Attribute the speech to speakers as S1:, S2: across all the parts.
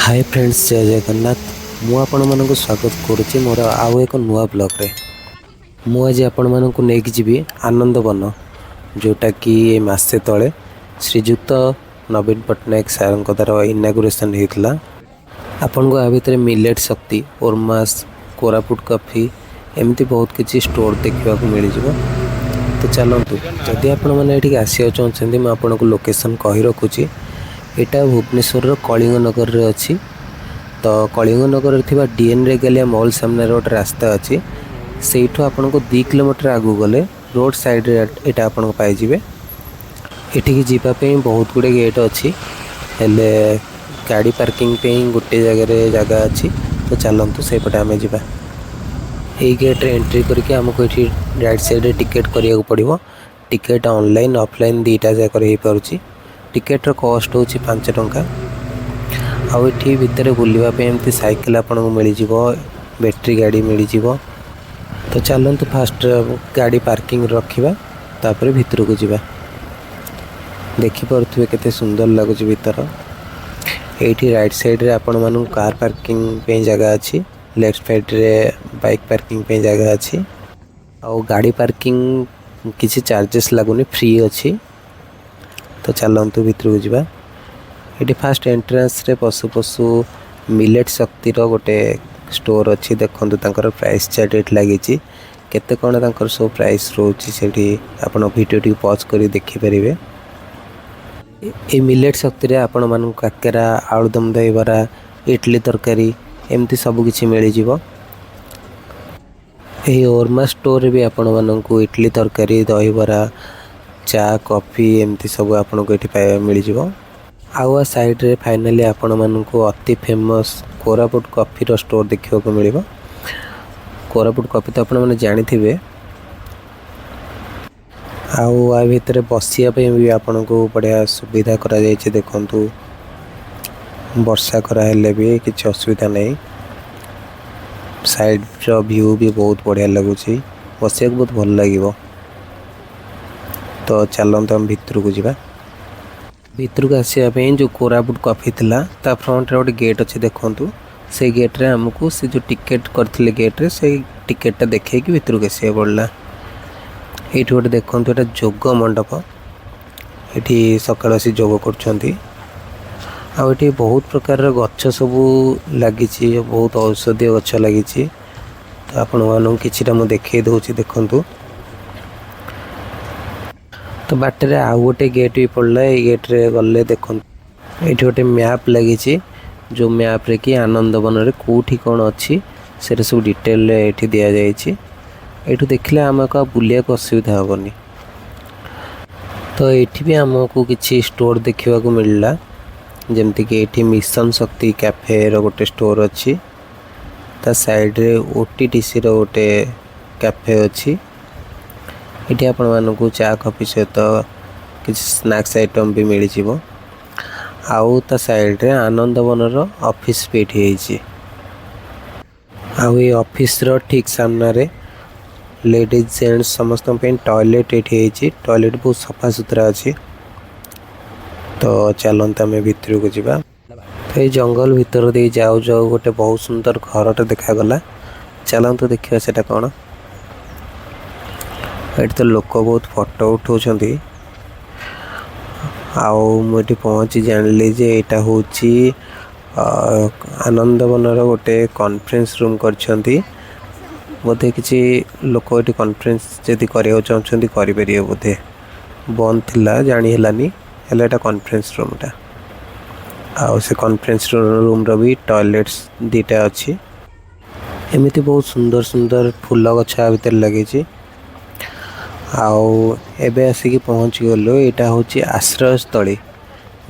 S1: Hi friends, जय जगन्नाथ। मु आपण मानक स्वागत करुच्ची मोर आउ एक नुआ ब्लॉग रे। मु आज आपण मानक नेकी जीवी आनंदवन, जोटा कि मासे तले श्रीजुक्त नवीन पट्टनायक सार द्वारा इनागुरेसन होता। आपन को आ भितर मिलेट शक्ति, ओरमास, कोरापुट कॉफी एमती बहुत किसी स्टोर देखा मिल जाव। तो चलतु जदि आपण मैंने आसिया चाहते मुझे आपको लोकेशन कही रखुची। यहाँ भुवनेश्वर कलिंग नगर रे अच्छी। तो कलिंग नगर थी डीएन रेगालिया मॉल सामने गोटे रास्ता अच्छी। से आपन को 2 किलोमीटर आगू गले रोड साइड यहाँ आपन पाइबे। एठिकी जीवाई बहुत गुड़े गेट अच्छी, हेले गाड़ी पार्किंग पे गोटे जगह अच्छी। तो चलतु से पटे आम जा गेट रे एंट्री करके आमको ये राइट साइड टिकेट करिया पड़ो। टिकेट ऑनलाइन ऑफलाइन दुईटा जगह हो पारुची। टिकेटर कॉस्ट हूँ 5 टंका। आउ ये भितर बुलवाई एमती साइकिल आपन को मिल जाव, बैटरी गाड़ी मिल जाव। तो चलतु फास्ट गाड़ी पार्किंग रखा, तापर भितर को जावा। देखिपे केते सुंदर लगुच भीतर। ये राइट साइड रे आपण मानू कार पार्किंग पे जगह अच्छी, लेफ्ट साइड रे बाइक पार्किंग पे जगह अच्छी। आउ गाड़ी पार्किंग किसी चार्जेस लगुनि, फ्री अच्छी। तो चलतु भितर को जावा। ये फास्ट एंट्रेंस रे पशु पशु मिलेट शक्ति गोटे स्टोर अच्छी। देखो तांकर प्राइस चार्ट ये लगी, केते कौन तांकर सब प्राइस रोची से आपण वीडियो पॉज करी देखि परिबे। ये मिलेट शक्ति रे आपण मानू काकेरा, आलुदम, दही बरा, इडली तरकारी एमती सब किछि मिल जिवो। एही ओरमा स्टोर भी आपण मानू इडली तरकारी, दही बरा, चा, कॉफी एमती सब आपन को ये मिल जाव। आउ साइड रे फाइनली आपण मानू अति फेमस कोरापुट कॉफी रो स्टोर देखा मिल। कोरापुट कॉफी तो आपण मैंने जानी थे। आउ आ भितर बसिया भी आपन को बढ़िया सुविधा करा जायछि। देखंतु वर्षा करा हेले भी किछि असुविधा नहीं। साइड रो व्यू भी बहुत बढ़िया लगुछि, बसिया बहुत भल लागिवो। तो चलते हम भितर को जावा। भितर को आसापी जो कोरापुट कॉफी थिला ता फ्रंट रे गोटे गेट अच्छे। देखंतु से गेट रे हमको से जो टिकेट करथिले गेट रे से टिकेटा देखै कि भितर को आसिया पड़ला। एठी गोटे देखंतु एटा जोग मंडप। एठी सकाळ आसी जोग करछंती। आ एठी बहुत प्रकार रो गच्छ सब लागिछि, बहुत औषधीय गच्छ लागिछि। तो आपण मानु किछिटा मु देखै दउछि। देखंतु तो बाटर आउ गोटे गेट भी पड़ला। ये गेट रे गले देखो ये गोटे मैप लगी, जो मैप रे कि आनंदवन रे कोठी कौन अच्छी से सब डिटेल ये दि जाइए। ये देखले आमको बुलिया को असुविधा हेनी। तो ये भी आमको किसी स्टोर देखा मिलला, जमती कि ये मिशन शक्ति कैफे रो गोटे स्टोर अच्छी। ता साइड रे ओटीटीसी रो गोटे कैफे अच्छी। ये आपण मानू चा कॉफी सहित किसी स्नैक्स आइटम भी मिल जाव। आउ ता साइड रे आनंदवन ऑफिस भी ये। आउ ये ऑफिस रो ठीक सामने रे लेडीज जेंट्स समस्त टॉयलेट ये। टॉयलेट बहुत सफा सुतरा अच्छी। तो चलते आम भितर को जावा। तो ये जंगल भितर दे जाऊ जाऊ गोटे बहुत सुंदर घरटे देखागला। चलते देखिए सेटा कौन। ये तो लोक बहुत फोटो उठाउछंती। आउ मुझे पहुँची जानली जे यहाँ हूँ आनंदवन गोटे कॉन्फ्रेंस रूम करछंती। बोधे किसी लोक ये कॉन्फ्रेंस जदि करिया चाहछंती करिपरिए। बोधे बंद थिला जानी हेलानी, हेले एटा कॉन्फ्रेंस रूमटा। आउ से कॉन्फ्रेंस रूम रो भी टॉयलेट्स 2टा अच्छी। एमिति बहुत सुंदर सुंदर फूल गछ भितर लगी। आउ एबे आसिक पहुँच गलु। यहाँ हूँ आश्रयस्थली।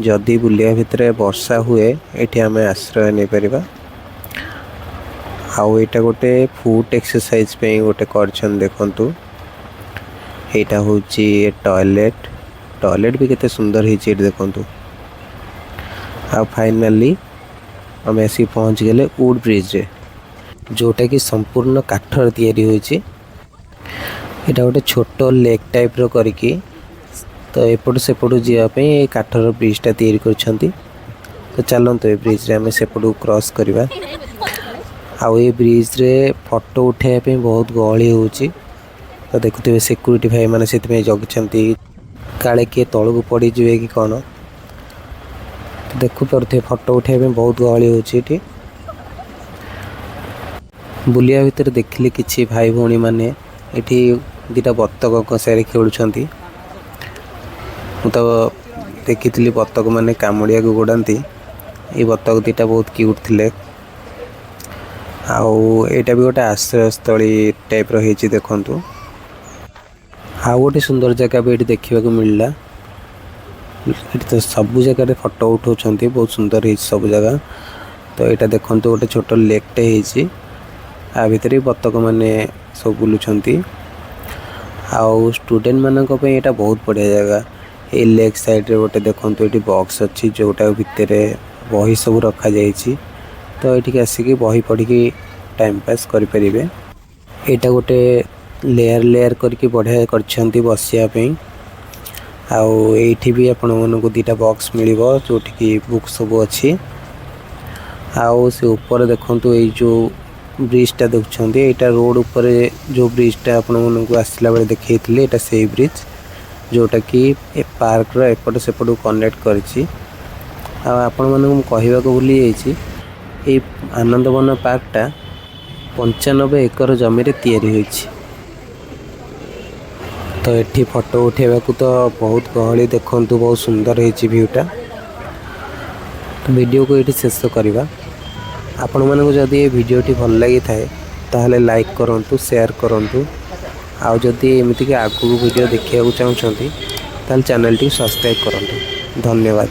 S1: जदि बुलिया भितर वर्षा हुए ये आम आश्रय नहीं पारिबा। आउ यहाँ गोटे फुट एक्सरसाइज पे गोटे करछन। देखंतु यहाँ हूँ टॉयलेट। टॉयलेट भी केते सुंदर ही देखंतु। आ फाइनली आम आसिक पहुँच गले वुड ब्रिज रे, जोटा कि संपूर्ण काठर तैयारी होइछि। यहाँ गोटे छोट लेक टाइप रो करके तो एपट सेपट जावाई काठर ब्रिजटा तैयारी करछंती। तो चलते ब्रिज रे आम सेपटू क्रॉस करवा। आउ ये ब्रिज रे फोटो उठाइबा बहुत गहली होची। तो देखुते सिक्यूरीटी भाई मैंने से जगुंट काले किए तौक पड़ जाए कि कौन। तो देखु पारे फोटो उठाइबा बहुत गहली होची। बुलिया भितर देखिली किछि भाई भौणी मैंने ये दुटा बतक कसारे खेलुंट। तो देखी बतक मैंने कामुड़िया को गोड़ाती। ये बतक दुटा बहुत क्यूट थिले। आउ एटा भी गोटे आश्रयस्थली टाइप रही देखु। आउ गोटे सुंदर जगह भी ये देखा मिलला। तो सब जगह फोटो उठाउछंती बहुत सुंदर है सब जगह। तो यहाँ देखो गोटे छोट लेकटे होती आ भितर बतक मैंने सब बुलूंट। आउ स्टूडेंट मानक यहाँ बहुत बढ़िया जगह। ये लेक साइड रे गोटे देखो ये बॉक्स अच्छी जोटा भितर बही सब रखा जाइए। तो ये आसिक बही पढ़ी टाइम पास करें। यहाँ गोटे लेयर लेयर करके बढ़िया कर बसापी। आउ ये भी आपण मानक दुटा बॉक्स मिल जोटि बुक सब अच्छी। आउ से ऊपर देखो ये जो ब्रिजटा देखुं यहाँ रोड उपर जो ब्रिजटा आपण मानक आसला बेले देखी यहाँ से ब्रिज जोटा कि पार्क एपट सेपट कनेक्ट करी। आपण मानक कहवा भूली जाइए आनंदवन पार्कटा 95 एकर जमी तैयारी होइछि। तो ये फोटो उठेबा को तो बहुत गहली देखु बहुत सुंदर है व्यूटा। तो वीडियो को ये शेष करवा। आपण मानक जदि ये वीडियोटी भल लगी थाए ताहले लाइक करंतु शेयर करंतु। आउ जदि एमितिक आगु वीडियो देखिया चाहते ताहले चैनल टी सब्सक्राइब करंतु। धन्यवाद।